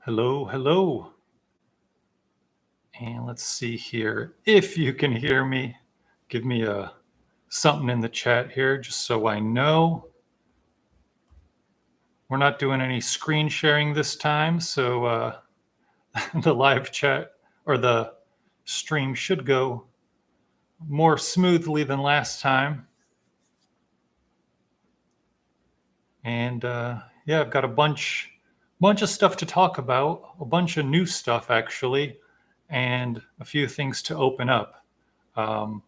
Hello, hello. And let's see here. If you can hear me, give me a something in the chat here just so I know. We're not doing any screen sharing this time, so the live chat or the stream should go more smoothly than last time. And yeah, I've got a bunch of stuff to talk about, a bunch of new stuff actually, and a few things to open up. Um,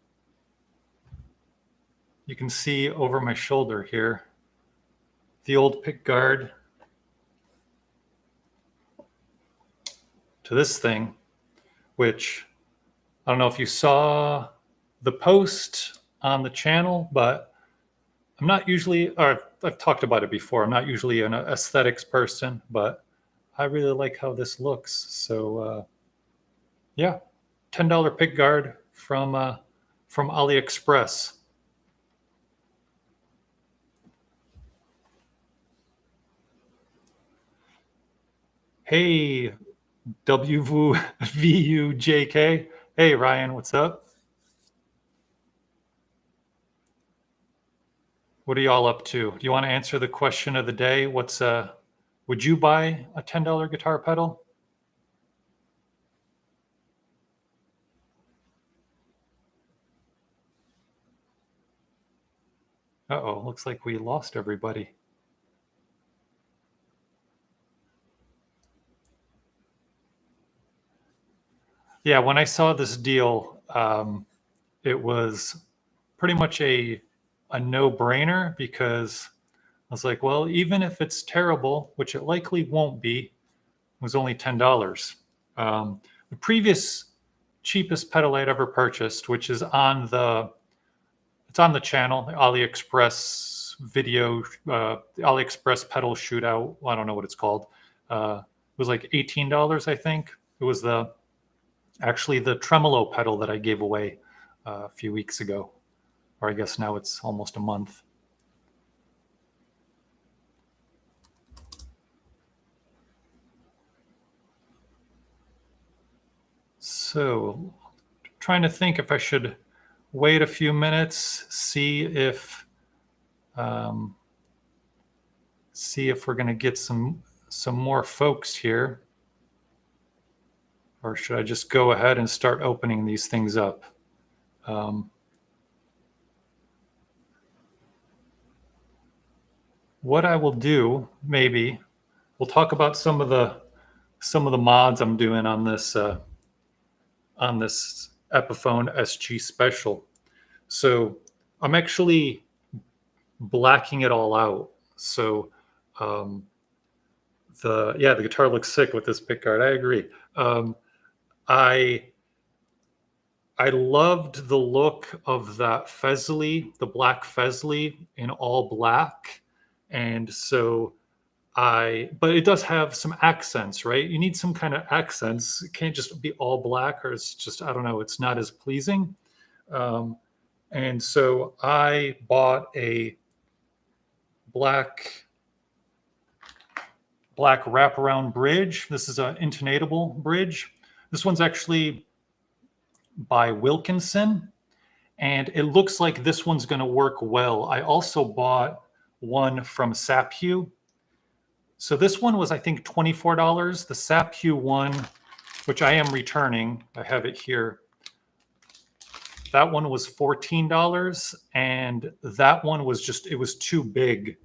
You can see over my shoulder here the old pick guard to this thing, which I don't know if you saw the post on the channel, but I'm not usually, or I've talked about it before, I'm not usually an aesthetics person, but I really like how this looks. So yeah, $10 pick guard from AliExpress. Hey, WVUJK. Hey, Ryan, what's up? What are y'all up to? Do you want to answer the question of the day? Would you buy a $10 guitar pedal? Uh-oh, looks like we lost everybody. Yeah, when I saw this deal, it was pretty much a no-brainer because I was like, well, even if it's terrible, which it likely won't be, it was only $10. The previous cheapest pedal I'd ever purchased, which is on the channel, the AliExpress video, the AliExpress pedal shootout. Well, I don't know what it's called. It was like $18, I think. It was actually the tremolo pedal that I gave away a few weeks ago, or I guess now it's almost a month. So, trying to think if I should wait a few minutes, see if we're going to get some more folks here, or should I just go ahead and start opening these things up? What I will do, maybe, we'll talk about some of the mods I'm doing on this Epiphone SG Special. So I'm actually blacking it all out. So the guitar looks sick with this pickguard. I agree. I loved the look of that Fesley, the black Fesley in all black, and so but it does have some accents, right? You need some kind of accents. It can't just be all black, or it's just, I don't know, it's not as pleasing. And so I bought a black wraparound bridge. This is an intonatable bridge. This one's actually by Wilkinson, and it looks like this one's going to work well. I also bought one from Saphew. So this one was, I think, $24. The Saphew one, which I am returning, I have it here. That one was $14, and that one was just, it was too big.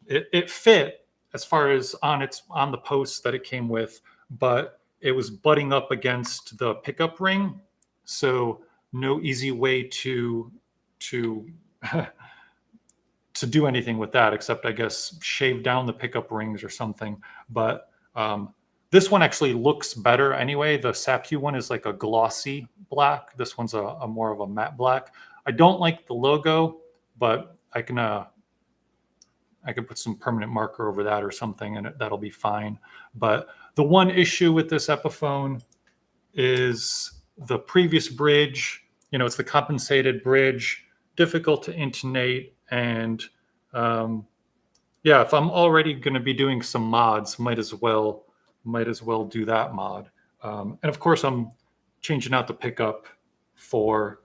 It fit as far as on the post that it came with, but it was butting up against the pickup ring. So no easy way to to do anything with that except, I guess, shave down the pickup rings or something. But this one actually looks better anyway. The Saphew one is like a glossy black. This one's a more of a matte black. I don't like the logo, but I can put some permanent marker over that or something, and that'll be fine. But the one issue with this Epiphone is the previous bridge. You know, it's the compensated bridge, difficult to intonate, and yeah, if I'm already going to be doing some mods, might as well might as well do that mod. And of course, I'm changing out the pickup for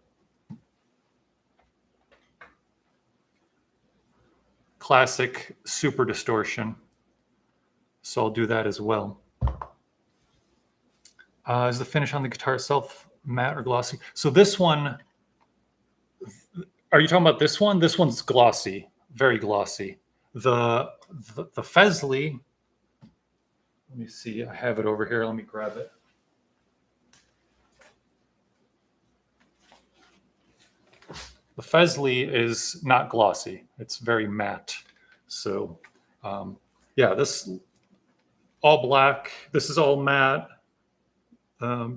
classic super distortion. So I'll do that as well. Is the finish on the guitar itself matte or glossy? So this one, are you talking about this one? This one's glossy, very glossy. The Fesley, let me see, I have it over here. Let me grab it. The Fesley is not glossy. It's very matte. So yeah, this all black. This is all matte.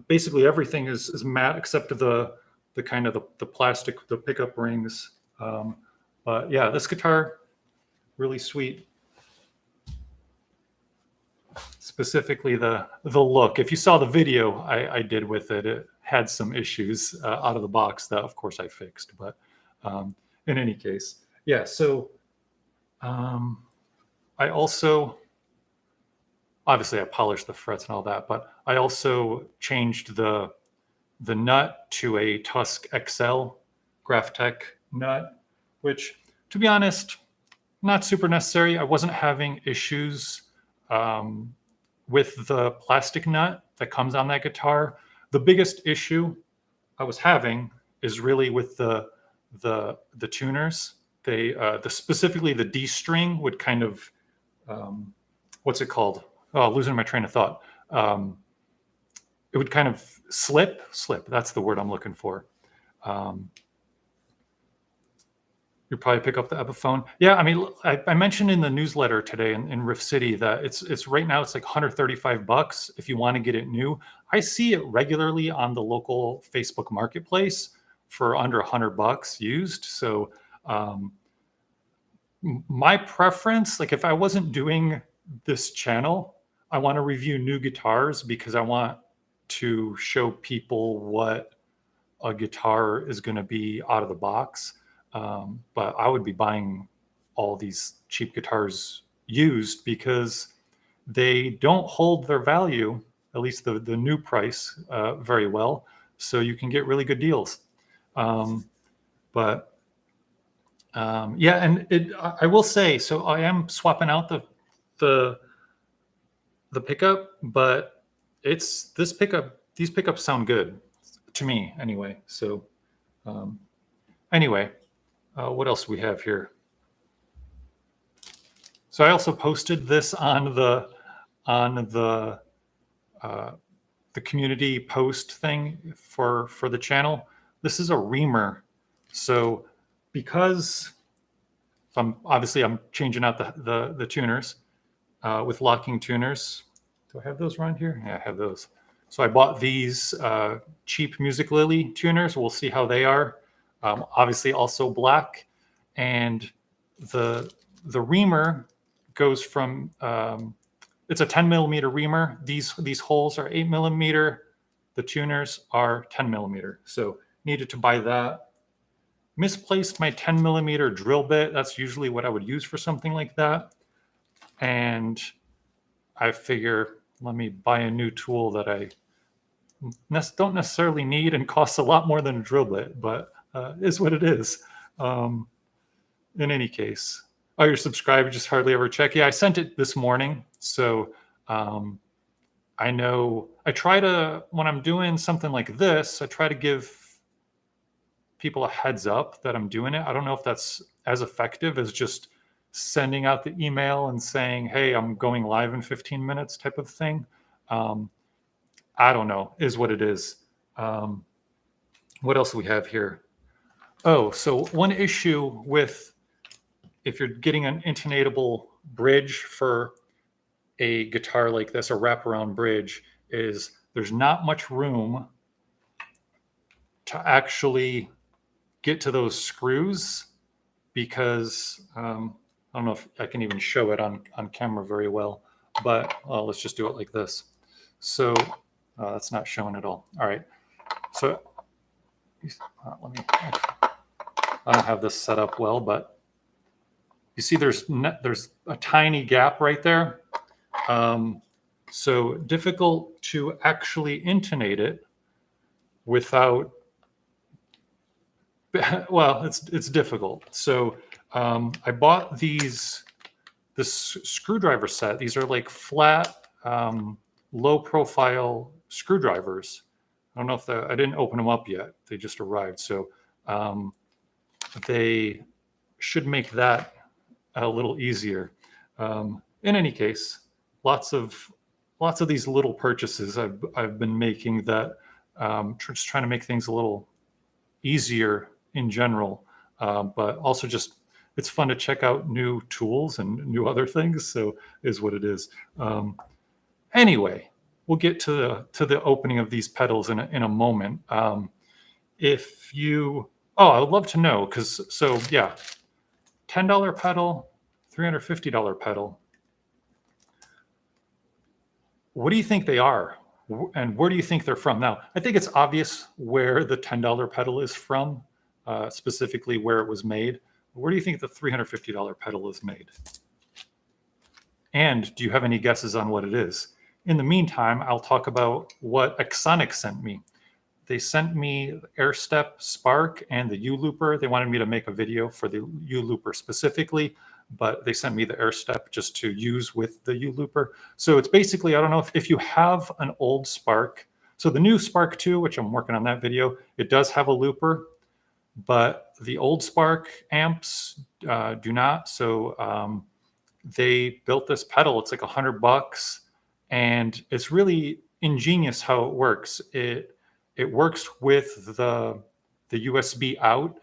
Basically everything is matte except the kind of the plastic, the pickup rings. But yeah, this guitar, really sweet. Specifically the look. If you saw the video I did with it, it had some issues out of the box that of course I fixed. But in any case, yeah. So I also, obviously I polished the frets and all that, but I also changed the nut to a Tusk XL Graphtec nut, which, to be honest, not super necessary. I wasn't having issues with the plastic nut that comes on that guitar. The biggest issue I was having is really with the tuners. They specifically the D string would kind of what's it called? Oh, losing my train of thought. It would kind of slip. That's the word I'm looking for. You'd probably pick up the Epiphone. Yeah, I mean, I mentioned in the newsletter today in Riff City that it's right now it's like $135 if you want to get it new. I see it regularly on the local Facebook Marketplace for under $100 used. So my preference, like if I wasn't doing this channel, I want to review new guitars because I want to show people what a guitar is going to be out of the box. But I would be buying all these cheap guitars used because they don't hold their value, at least the new price, very well. So you can get really good deals. But yeah, and I will say, so I am swapping out the pickup, but these pickups sound good to me anyway. So anyway. What else do we have here? So I also posted this on the community post thing for the channel. This is a reamer. So because I'm changing out the tuners with locking tuners. Do I have those around here? Yeah, I have those. So I bought these cheap Music Lily tuners. We'll see how they are. Obviously also black, and the reamer goes from it's a 10 millimeter reamer. These holes are 8 millimeter. The tuners are 10 millimeter. So needed to buy that. Misplaced my 10 millimeter drill bit. That's usually what I would use for something like that. And I figure, let me buy a new tool that I don't necessarily need and costs a lot more than a drill bit, but is what it is. In any case, oh, you're subscribed, just hardly ever check. Yeah, I sent it this morning. So I know I try to, when I'm doing something like this, I try to give people a heads up that I'm doing it. I don't know if that's as effective as just sending out the email and saying, hey, I'm going live in 15 minutes type of thing. I don't know, is what it is. What else do we have here? Oh, so one issue with if you're getting an intonatable bridge for a guitar like this, a wraparound bridge, is there's not much room to actually get to those screws because I don't know if I can even show it on camera very well, but let's just do it like this. So that's not showing at all. All right. So let me, I don't have this set up well, but you see there's a tiny gap right there. So difficult to actually intonate it without, well, it's difficult. So I bought this screwdriver set. These are like flat, low profile screwdrivers. I don't know if I didn't open them up yet. They just arrived. So um, they should make that a little easier. In any case, lots of these little purchases I've been making that just trying to make things a little easier in general, but also just it's fun to check out new tools and new other things. So is what it is. Anyway, we'll get to the opening of these pedals in a moment. If you, oh, I would love to know because so yeah, $10 pedal, $350 pedal. What do you think they are? And where do you think they're from? Now, I think it's obvious where the $10 pedal is from, specifically where it was made. Where do you think the $350 pedal is made? And do you have any guesses on what it is? In the meantime, I'll talk about what Exonic sent me. They sent me AirStep Spark and the U-Looper. They wanted me to make a video for the U-Looper specifically, but they sent me the AirStep just to use with the U-Looper. So it's basically, I don't know if you have an old Spark. So the new Spark 2, which I'm working on that video, it does have a looper, but the old Spark amps do not. So they built this pedal. It's like $100, and it's really ingenious how it works. It works with the USB out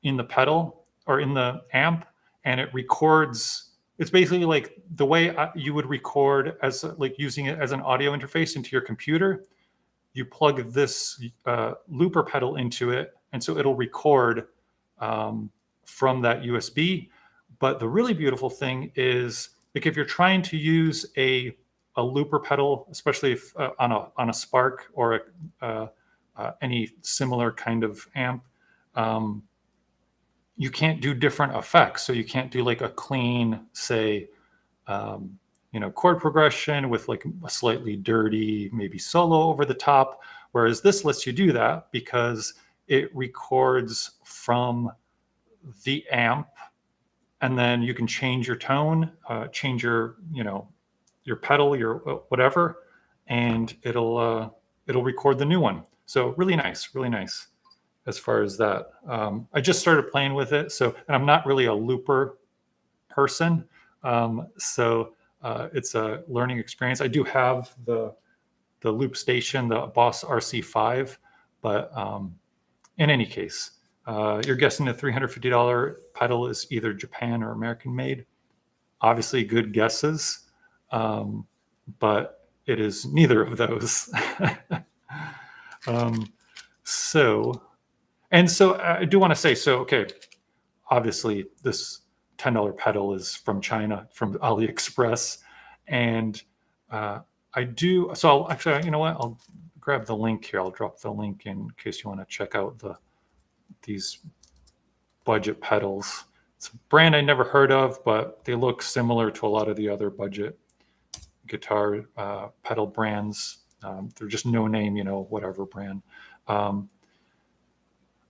in the pedal or in the amp, and it records. It's basically like the way you would record as like using it as an audio interface into your computer. You plug this looper pedal into it, and so it'll record from that USB. But the really beautiful thing is, like, if you're trying to use a looper pedal, especially if, on a Spark or any similar kind of amp, you can't do different effects. So you can't do like a clean, say, chord progression with like a slightly dirty, maybe solo over the top. Whereas this lets you do that because it records from the amp, and then you can change your tone, change your pedal, your whatever, and it'll record the new one. So really nice as far as that. I just started playing with it, and I'm not really a looper person, so it's a learning experience. I do have the loop station, the Boss RC5, but in any case, you're guessing the $350 pedal is either Japan or American made. Obviously, good guesses, but it is neither of those. So I do want to say, okay, obviously this $10 pedal is from China, from AliExpress, and I do. So actually, you know what? I'll grab the link here. I'll drop the link in case you want to check out these budget pedals. It's a brand I never heard of, but they look similar to a lot of the other budget guitar pedal brands. They're just no name, whatever brand.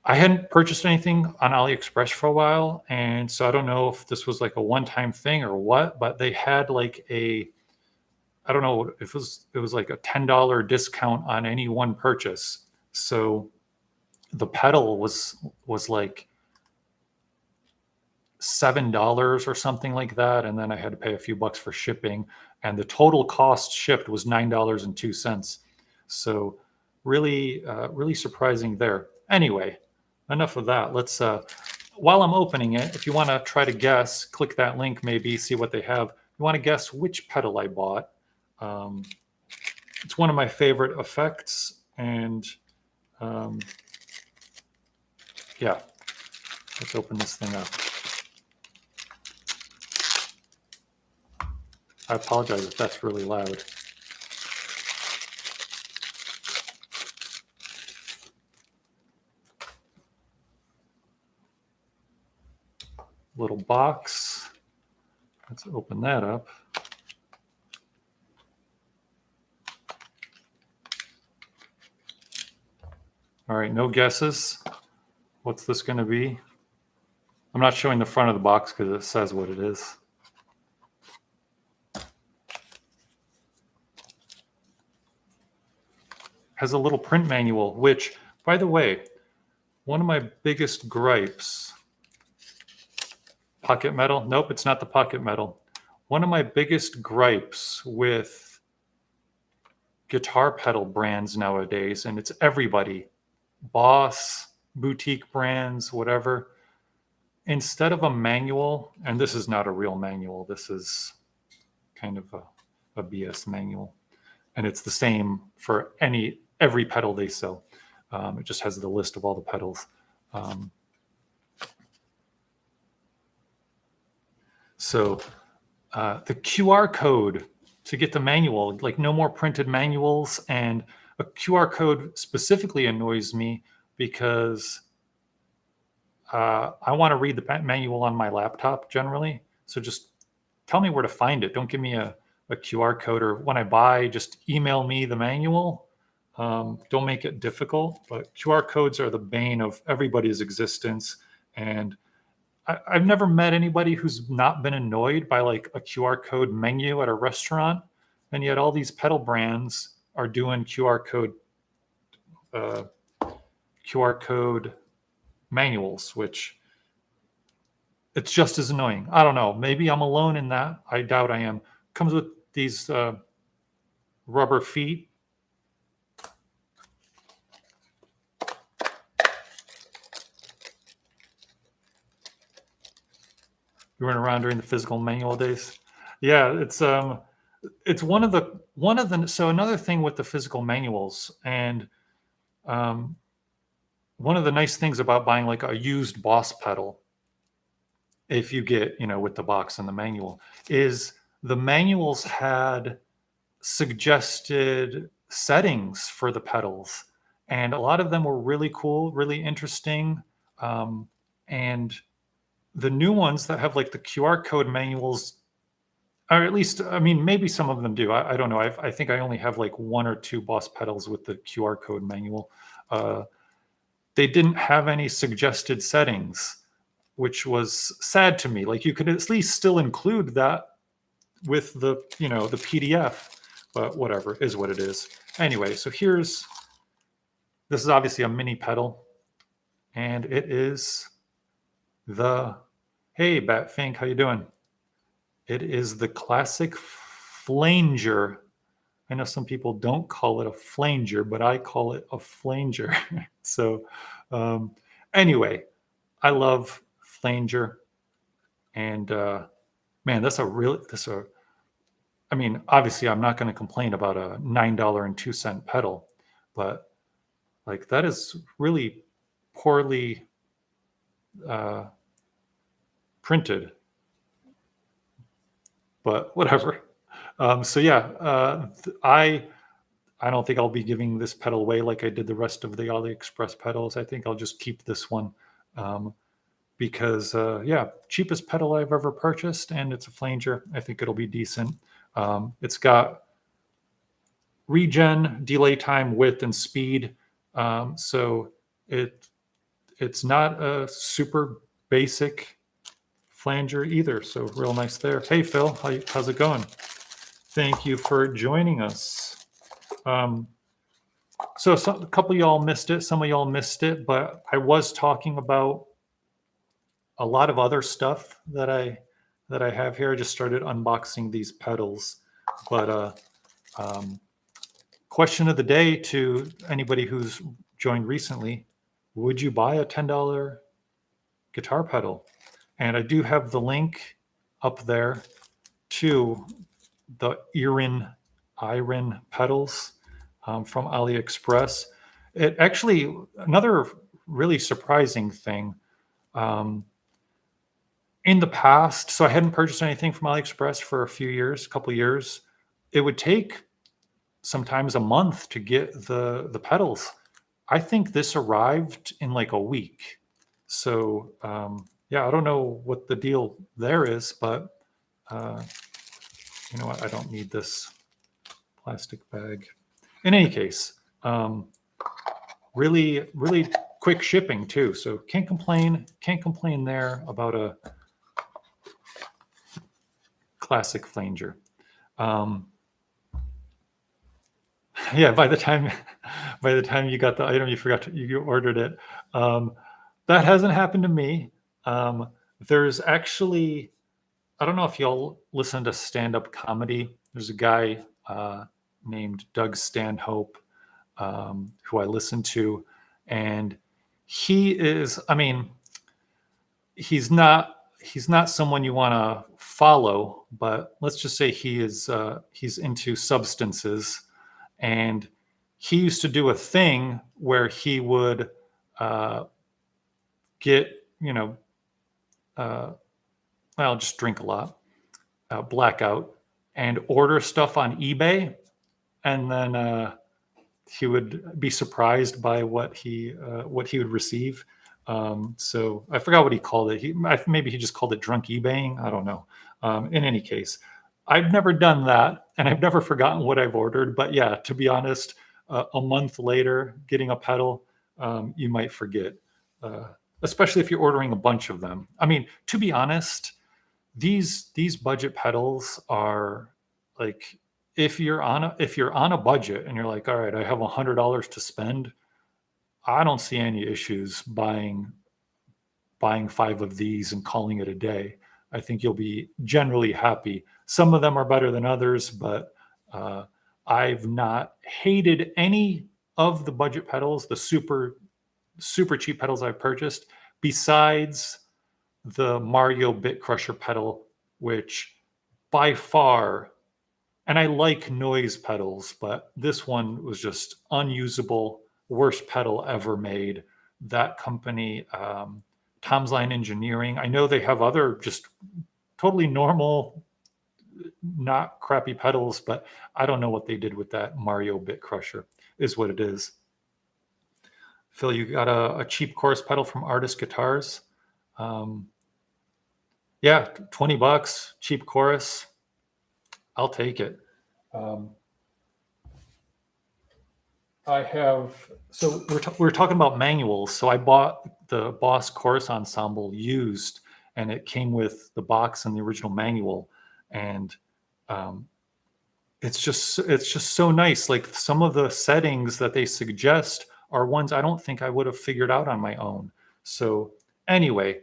I hadn't purchased anything on AliExpress for a while, and so I don't know if this was like a one-time thing or what, but they had like I don't know if it was like a $10 discount on any one purchase. So the pedal was like $7 or something like that, and then I had to pay a few bucks for shipping, and the total cost shipped was $9.02. So really surprising there. Anyway, enough of that. Let's while I'm opening it, if you want to try to guess, click that link, maybe see what they have. You want to guess which pedal I bought. It's one of my favorite effects, and yeah, let's open this thing up. I apologize if that's really loud. Little box. Let's open that up. All right, no guesses. What's this going to be? I'm not showing the front of the box because it says what it is. Has a little print manual, which, by the way, one of my biggest gripes, pocket metal? Nope, it's not the pocket metal. One of my biggest gripes with guitar pedal brands nowadays, and it's everybody, Boss, boutique brands, whatever, instead of a manual, and this is not a real manual, this is kind of a BS manual, and it's the same for every pedal they sell. It just has the list of all the pedals. So the QR code to get the manual, like no more printed manuals, and a QR code specifically annoys me because I want to read the manual on my laptop generally. So just tell me where to find it. Don't give me a QR code, or when I buy, just email me the manual. Don't make it difficult, but QR codes are the bane of everybody's existence. And I've never met anybody who's not been annoyed by like a QR code menu at a restaurant. And yet all these pedal brands are doing QR code manuals, which it's just as annoying. I don't know. Maybe I'm alone in that. I doubt I am. Comes with these rubber feet. You weren't around during the physical manual days. Yeah, it's one of the so another thing with the physical manuals, and one of the nice things about buying like a used Boss pedal, if you get, with the box and the manual, is the manuals had suggested settings for the pedals, and a lot of them were really cool, really interesting. And the new ones that have like the QR code manuals, or at least, I mean, maybe some of them do. I don't know. I think I only have like one or two Boss pedals with the QR code manual. They didn't have any suggested settings, which was sad to me. Like you could at least still include that with the, the PDF, but whatever, is what it is. Anyway, so this is obviously a mini pedal, and it is hey, Batfink, how you doing? It is the classic flanger. I know some people don't call it a flanger, but I call it a flanger. So anyway, I love flanger. And man, I mean, obviously I'm not going to complain about a $9.02 pedal, but like that is really poorly printed, but whatever. So yeah, I don't think I'll be giving this pedal away like I did the rest of the AliExpress pedals. I think I'll just keep this one because yeah, cheapest pedal I've ever purchased, and it's a flanger. I think it'll be decent. It's got regen, delay time, width, and speed. So it's not a super basic flanger either. So real nice there. Hey, Phil, how's it going? Thank you for joining us. So a couple of y'all missed it. Some of y'all missed it, but I was talking about a lot of other stuff that I have here. I just started unboxing these pedals, but question of the day to anybody who's joined recently: would you buy a $10 guitar pedal? And I do have the link up there to the Iron pedals from AliExpress. It actually, another really surprising thing, in the past, so I hadn't purchased anything from AliExpress for a few years, a couple of years. It would take sometimes a month to get the pedals. I think this arrived in like a week. So yeah, I don't know what the deal there is, but you know what? I don't need this plastic bag. In any case, really, really quick shipping too. So can't complain there about a classic flanger. Yeah, by the time you got the item, you ordered it. That hasn't happened to me. There's actually, I don't know if y'all listen to stand-up comedy. There's a guy named Doug Stanhope who I listen to, and he is, I mean, he's not someone you want to follow, but let's just say he's into substances, and he used to do a thing where he would get, uh, well, just drink a lot, blackout, and order stuff on eBay, and then he would be surprised by what he would receive. So I forgot what he called it. Maybe he just called it drunk eBaying. I don't know. In any case, I've never done that, and I've never forgotten what I've ordered. But yeah, to be honest, a month later, getting a pedal, you might forget, especially if you're ordering a bunch of them. I mean, to be honest, these budget pedals are like, if you're on a budget and you're like, all right, I have $100 to spend, I don't see any issues buying 5 of these and calling it a day. I think you'll be generally happy. Some of them are better than others, but I've not hated any of the budget pedals, the super cheap pedals I've purchased, besides the Mario Bit Crusher pedal, which by far, and I like noise pedals, but this one was just unusable, worst pedal ever made. That company, Tom's Line Engineering, I know they have other just totally normal, not crappy pedals, but I don't know what they did with that Mario Bit Crusher, is what it is. Phil, you got a cheap chorus pedal from Artist Guitars. Yeah, $20, cheap chorus. I'll take it. I have, so we're talking about manuals. So I bought the Boss Chorus Ensemble used, and it came with the box and the original manual. And it's just so nice. Like, some of the settings that they suggest are ones I don't think I would have figured out on my own. So anyway,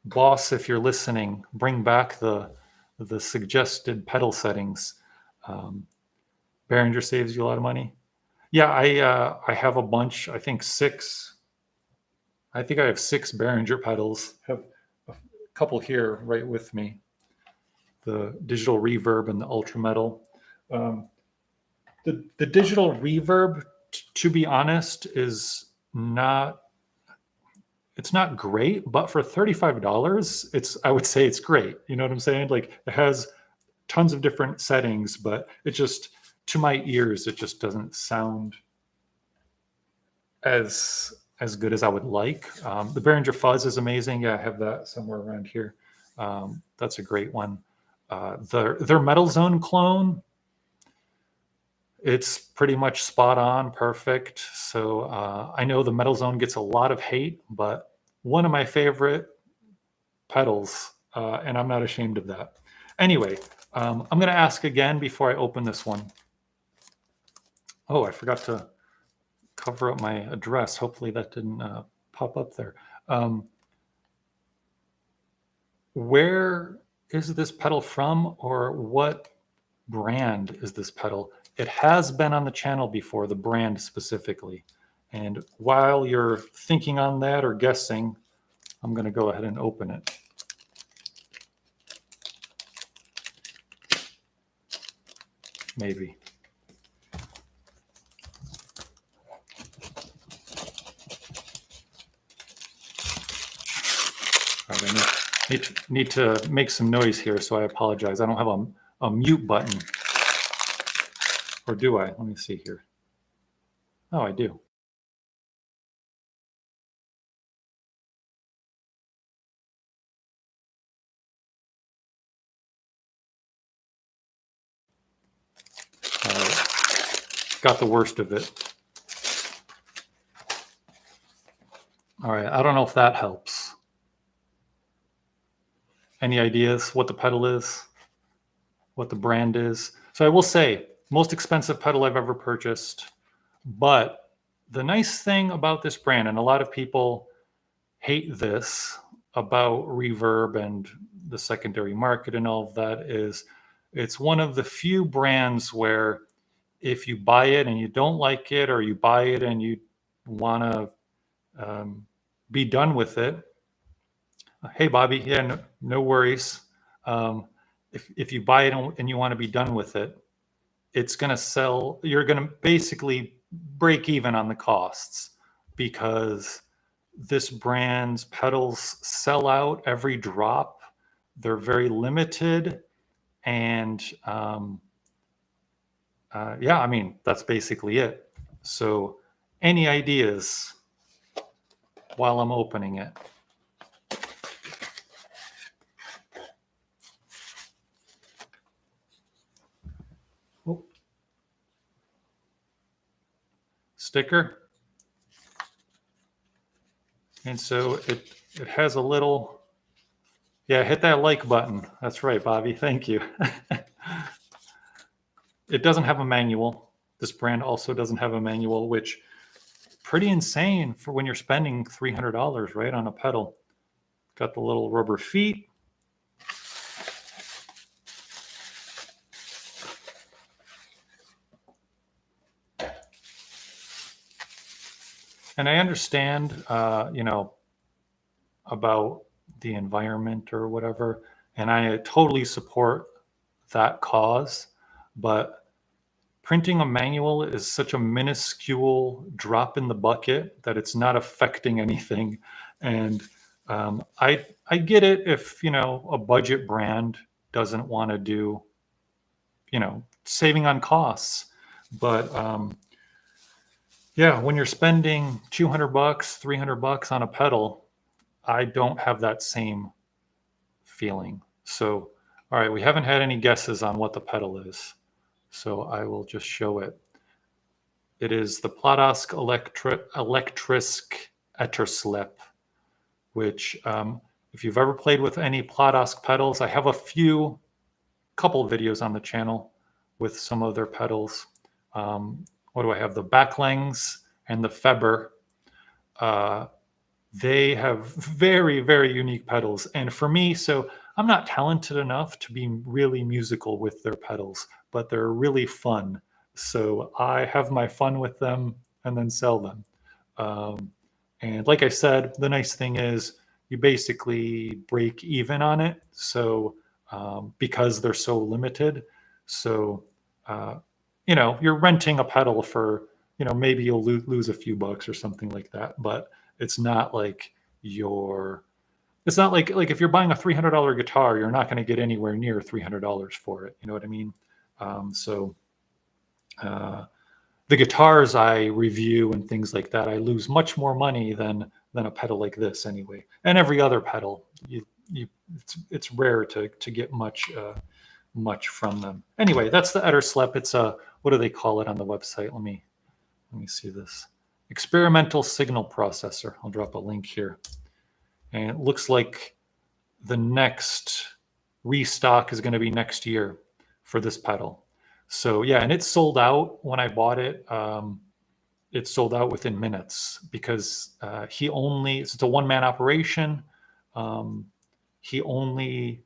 Boss, if you're listening, bring back the suggested pedal settings. Behringer saves you a lot of money. Yeah, I have a bunch. I think 6. I think I have 6 Behringer pedals. Have a couple here right with me. The digital reverb and the ultra metal. The digital reverb, to be honest, is not. It's not great, but for $35, I would say it's great. You know what I'm saying? Like, it has tons of different settings, but it just, to my ears, it just doesn't sound as good as I would like. The Behringer Fuzz is amazing. Yeah, I have that somewhere around here. That's a great one. Their Metal Zone clone, it's pretty much spot on, perfect. So I know the Metal Zone gets a lot of hate, but one of my favorite pedals, and I'm not ashamed of that. Anyway, I'm going to ask again before I open this one. Oh, I forgot to cover up my address. Hopefully that didn't pop up there. Where is this pedal from, or what brand is this pedal? It has been on the channel before, the brand specifically. And while you're thinking on that or guessing, I'm going to go ahead and open it. Maybe. I need to make some noise here, so I apologize. I don't have a mute button. Or do I? Let me see here. Oh, I do. got the worst of it. All right, I don't know if that helps. Any ideas what the pedal is? What the brand is? So I will say, most expensive pedal I've ever purchased. But the nice thing about this brand, and a lot of people hate this about reverb and the secondary market and all of that, is it's one of the few brands where if you buy it and you don't like it, or you buy it and you want to be done with it. Hey, Bobby. Yeah, no worries. If you buy it and you want to be done with it, it's going to sell. You're going to basically break even on the costs, because this brand's pedals sell out every drop. They're very limited. And yeah, I mean, that's basically it. So any ideas while I'm opening it? Oh. Sticker. And so it has a little, yeah, hit that like button. That's right, Bobby. Thank you. It doesn't have a manual. This brand also doesn't have a manual, which pretty insane for when you're spending $300, right, on a pedal. Got the little rubber feet. And I understand, you know, about the environment or whatever, and I totally support that cause, but printing a manual is such a minuscule drop in the bucket that it's not affecting anything. And I get it if, you know, a budget brand doesn't want to do, you know, saving on costs, but yeah, when you're spending $200, $300 on a pedal, I don't have that same feeling. So, all right, we haven't had any guesses on what the pedal is, so I will just show it. It is the Pladask Elektrisk Elektrisk, which if you've ever played with any Pladask pedals, I have a couple of videos on the channel with some of their pedals. What do I have? The Backlangs and the Feber. They have very, very unique pedals. And for me, so I'm not talented enough to be really musical with their pedals, but they're really fun. So I have my fun with them and then sell them. And like I said, the nice thing is you basically break even on it. So because they're so limited. So, you know, you're renting a pedal for, you know, maybe you'll lose a few bucks or something like that. But it's not like it's not like if you're buying a $300 guitar, you're not going to get anywhere near $300 for it. You know what I mean? The guitars I review and things like that, I lose much more money than a pedal like this anyway. And every other pedal, it's rare to get much from them. Anyway, that's the Elektrisk. It's a, what do they call it on the website? Let me see this. Experimental signal processor. I'll drop a link here. And it looks like the next restock is going to be next year for this pedal. So yeah, and it's sold out when I bought it. It sold out within minutes because it's a one-man operation. He only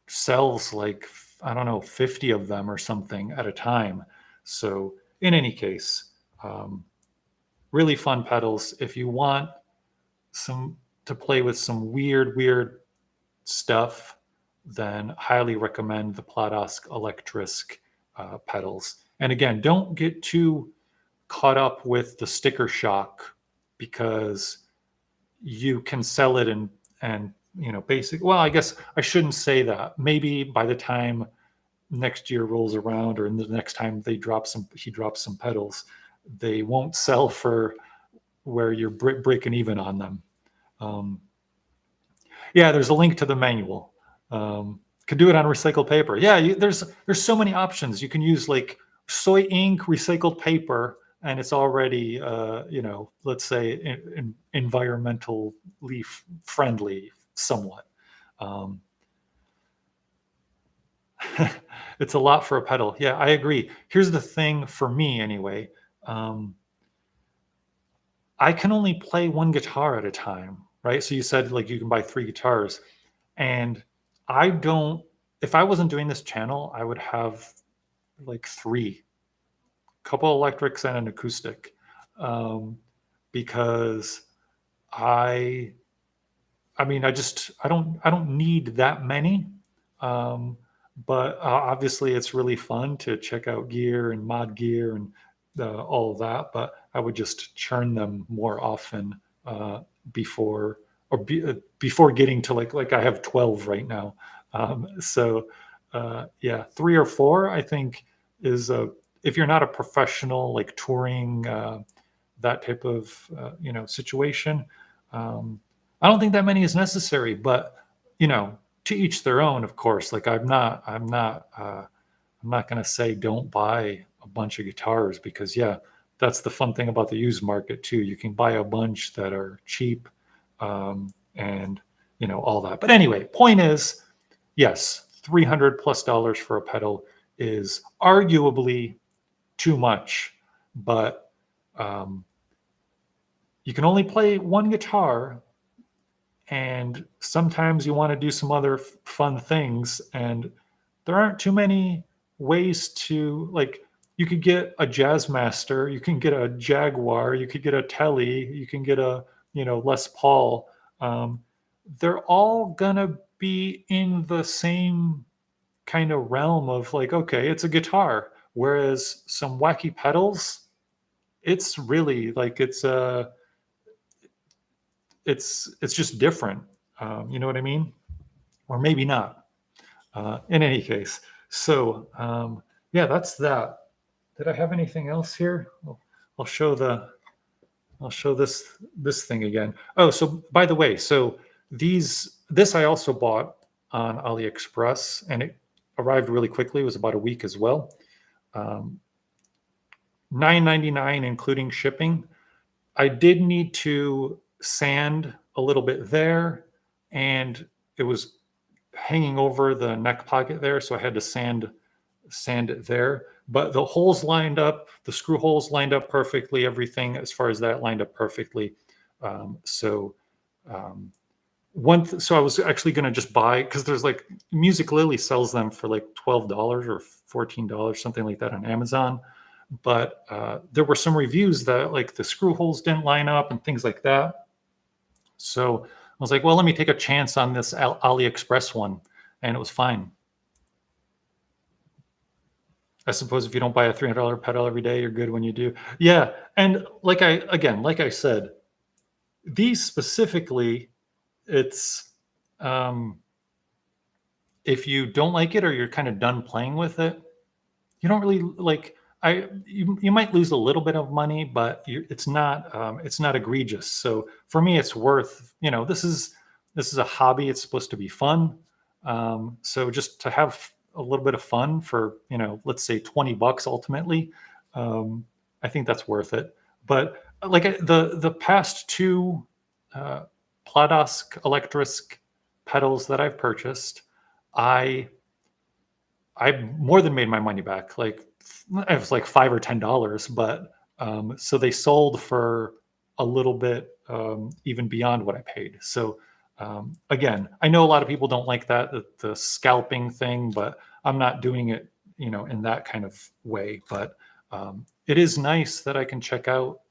sells like, I don't know, 50 of them or something at a time. So in any case, really fun pedals. If you want to play with some weird stuff, then highly recommend the Pladask Elektrisk pedals. And again, don't get too caught up with the sticker shock, because you can sell it and you know, well, I guess I shouldn't say that. Maybe by the time next year rolls around, or in the next time he drops some pedals, they won't sell for where you're breaking even on them. Yeah, there's a link to the manual. Could do it on recycled paper. Yeah, there's so many options. You can use like soy ink, recycled paper, and it's already, let's say environmentally friendly somewhat. Um, it's a lot for a pedal. Yeah, I agree. Here's the thing for me anyway. Um, I can only play one guitar at a time, right? So you said like you can buy three guitars, and I don't. If I wasn't doing this channel, I would have like three, couple electrics and an acoustic, um, because I I mean, I don't need that many. Um, but obviously, it's really fun to check out gear and mod gear and all of that. But I would just churn them more often before before getting to like I have 12 right now. So yeah, three or four I think is if you're not a professional like touring that type of situation. Um, I don't think that many is necessary, but to each their own, of course. Like I'm not going to say don't buy a bunch of guitars because yeah, that's the fun thing about the used market too. You can buy a bunch that are cheap, and all that. But anyway, point is, yes, $300+ for a pedal is arguably too much, but um, you can only play one guitar, and sometimes you want to do some other fun things, and there aren't too many ways to like. You could get a Jazz Master, you can get a Jaguar, you could get a Tele, you can get a Les Paul. um, they're all gonna be in the same kind of realm of like, okay, it's a guitar, whereas some wacky pedals, it's really like it's just different. You know what I mean? Or maybe not. In any case, so yeah, that's that. Did I have anything else here? I'll show the I'll show this thing again. Oh, so by the way, so this I also bought on AliExpress, and it arrived really quickly. It was about a week as well. Um, $9.99 including shipping. I did need to sand a little bit there, and it was hanging over the neck pocket there, so I had to sand it there. But the holes lined up, the screw holes lined up perfectly. Everything as far as that lined up perfectly. So um, so I was actually going to just buy, because there's like Music Lily sells them for like $12 or $14, something like that on Amazon. But there were some reviews that like the screw holes didn't line up and things like that. So I was like, well, let me take a chance on this AliExpress one, and it was fine. I suppose if you don't buy a $300 pedal every day, you're good when you do. Yeah, and like I said, these specifically, it's um, if you don't like it or you're kind of done playing with it, you don't really like. You might lose a little bit of money, but it's not egregious. So for me, it's worth. This is a hobby. It's supposed to be fun. So just to have a little bit of fun for let's say $20 ultimately, I think that's worth it. But like the past two uh, Pladask Elektrisk pedals that I've purchased, I I more than made my money back. Like it was like $5 or $10, but so they sold for a little bit even beyond what I paid. So again, I know a lot of people don't like the scalping thing, but I'm not doing it, in that kind of way. But it is nice that I can check out,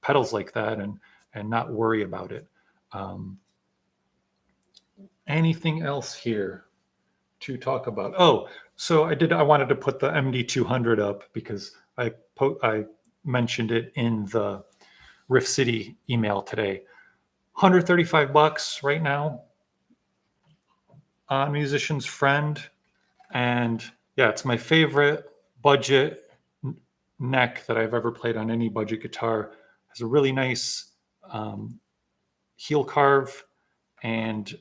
pedals like that and not worry about it. Um, Anything else here to talk about? Oh, so I wanted to put the MD200 up because I mentioned it in the Riff City email today. $135 right now on Musician's Friend, and yeah, it's my favorite budget neck that I've ever played on any budget guitar. It has a really nice heel carve, and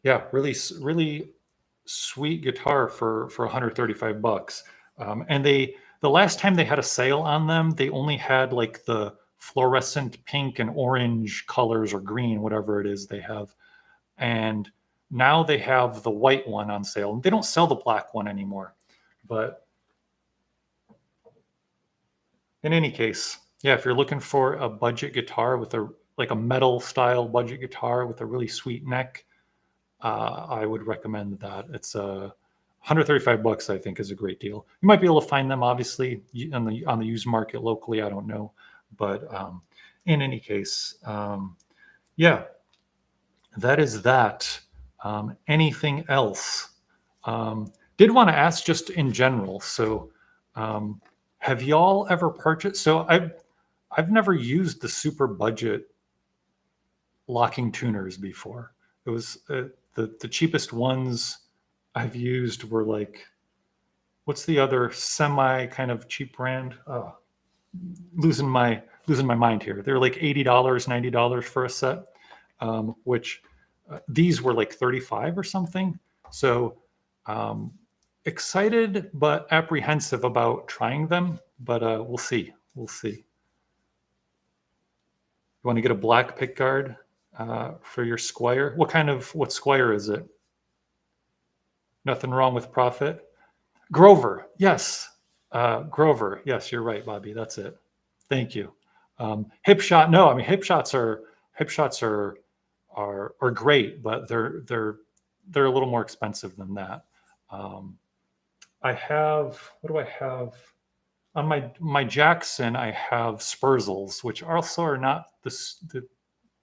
yeah, really sweet guitar for 135 bucks. And the last time they had a sale on them, they only had like the fluorescent pink and orange colors or green, whatever it is they have. And now they have the white one on sale. They don't sell the black one anymore. But in any case, yeah, if you're looking for a budget guitar with a like a metal style budget guitar with a really sweet neck, I would recommend that. It's 135 bucks, I think, is a great deal. You might be able to find them, obviously, on the used market locally. I don't know, but in any case, yeah, that is that. Anything else? Did want to ask just in general. So, have y'all ever purchased? So I've never used the super budget locking tuners before. It was the cheapest ones I've used were like, what's the other semi kind of cheap brand? Oh, losing my mind here. They're like $80, $90 for a set, which these were like 35 or something. So excited but apprehensive about trying them, but we'll see. We'll see. You want to get a black pick guard for your Squire? What Squire is it? Nothing wrong with Profit. Grover, yes. Grover, yes, you're right, Bobby. That's it. Thank you. Hip shot, no. I mean, hip shots are great, but they're a little more expensive than that. I have, what do I have on my Jackson? I have Spurzels, which also are not the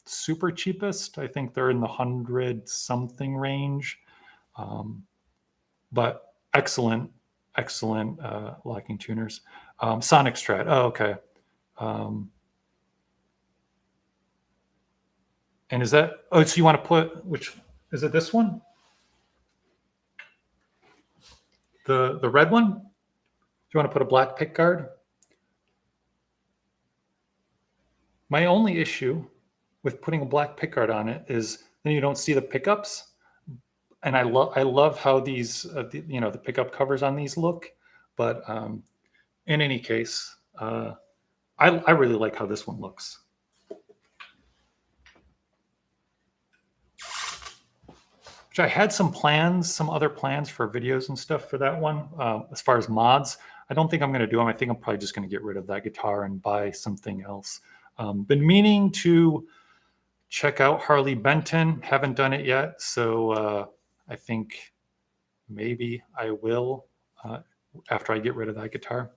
super cheapest. I think they're in the 100 something range, but excellent locking tuners. Sonic Strat. Oh, okay. And is that, oh, so you want to put, which, is it this one? The red one? Do you want to put a black pick guard? My only issue with putting a black pick guard on it is then you don't see the pickups. And I love how these, the pickup covers on these look. But in any case, I really like how this one looks. Which I had some other plans for videos and stuff for that one. As far as mods, I don't think I'm going to do them. I think I'm probably just going to get rid of that guitar and buy something else. Been meaning to check out Harley Benton. Haven't done it yet. So I think maybe I will after I get rid of that guitar.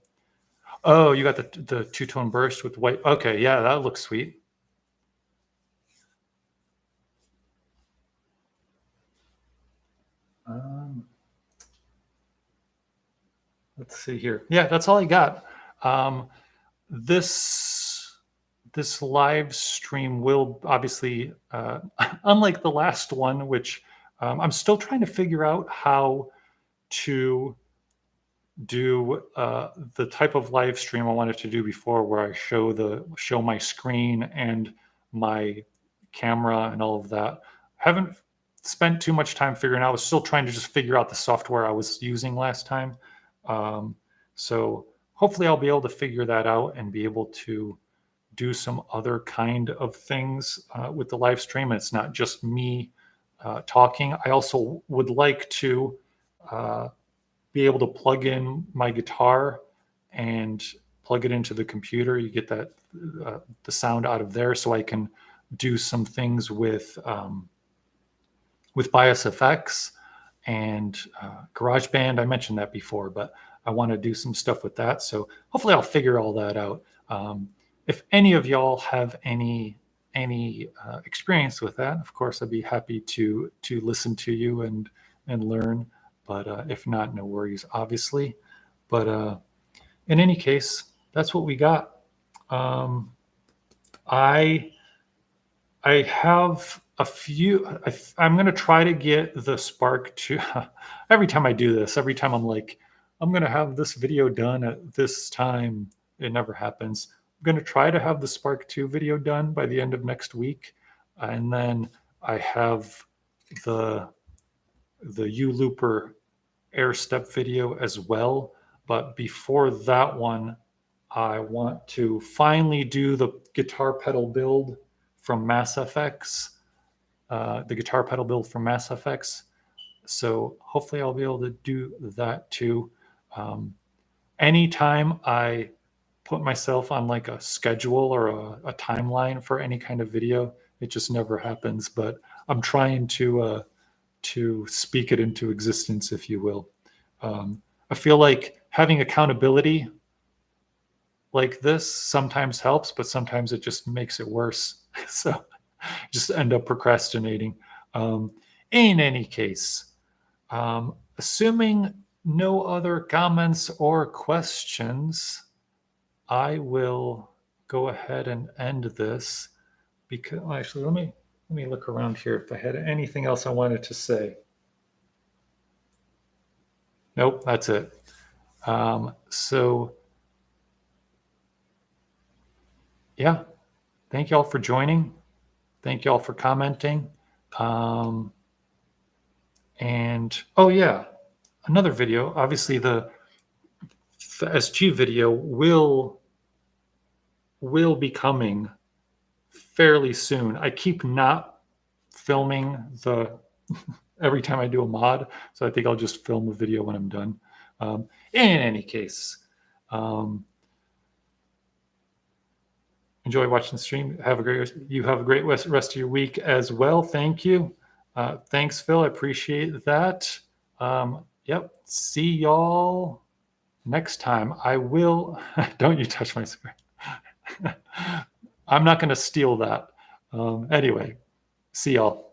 Oh, you got the two-tone burst with white. Okay, yeah, that looks sweet. Let's see here. Yeah, that's all I got. This live stream will obviously, unlike the last one, which I'm still trying to figure out how to do the type of live stream I wanted to do before, where I show my screen and my camera and all of that. Haven't spent too much time figuring out. I was still trying to just figure out the software I was using last time. So hopefully I'll be able to figure that out and be able to do some other kind of things with the live stream. It's not just me talking. I also would like to be able to plug in my guitar and plug it into the computer. You get that the sound out of there, so I can do some things with Bios FX and GarageBand. I mentioned that before, but I want to do some stuff with that. So hopefully I'll figure all that out. If any of y'all have any experience with that, of course, I'd be happy to listen to you and learn. But if not, no worries, obviously. But in any case, that's what we got. I have a few. I'm going to try to get the Spark to. Every time I do this, every time I'm like, I'm going to have this video done at this time, it never happens. I'm going to try to have the Spark 2 video done by the end of next week. And then I have the the U-Looper air step video as well. But before that one, I want to finally do the guitar pedal build from Mass FX, the guitar pedal build from Mass FX. So hopefully I'll be able to do that too. Anytime I put myself on like a schedule or a timeline for any kind of video, it just never happens. But I'm trying to speak it into existence, if you will. I feel like having accountability like this sometimes helps, but sometimes it just makes it worse. So just end up procrastinating. In any case, assuming no other comments or questions, I will go ahead and end this because actually let me look around here if I had anything else I wanted to say. Nope, that's it. So yeah, thank you all for joining. Thank you all for commenting. And oh yeah, another video. Obviously the SG video will be coming fairly soon. I keep not filming the every time I do a mod, so I think I'll just film a video when I'm done. In any case, enjoy watching the stream. Have a great rest of your week as well. Thank you. Thanks, Phil. I appreciate that. Yep. See y'all next time. I will. Don't you touch my screen. I'm not going to steal that. Anyway, see y'all.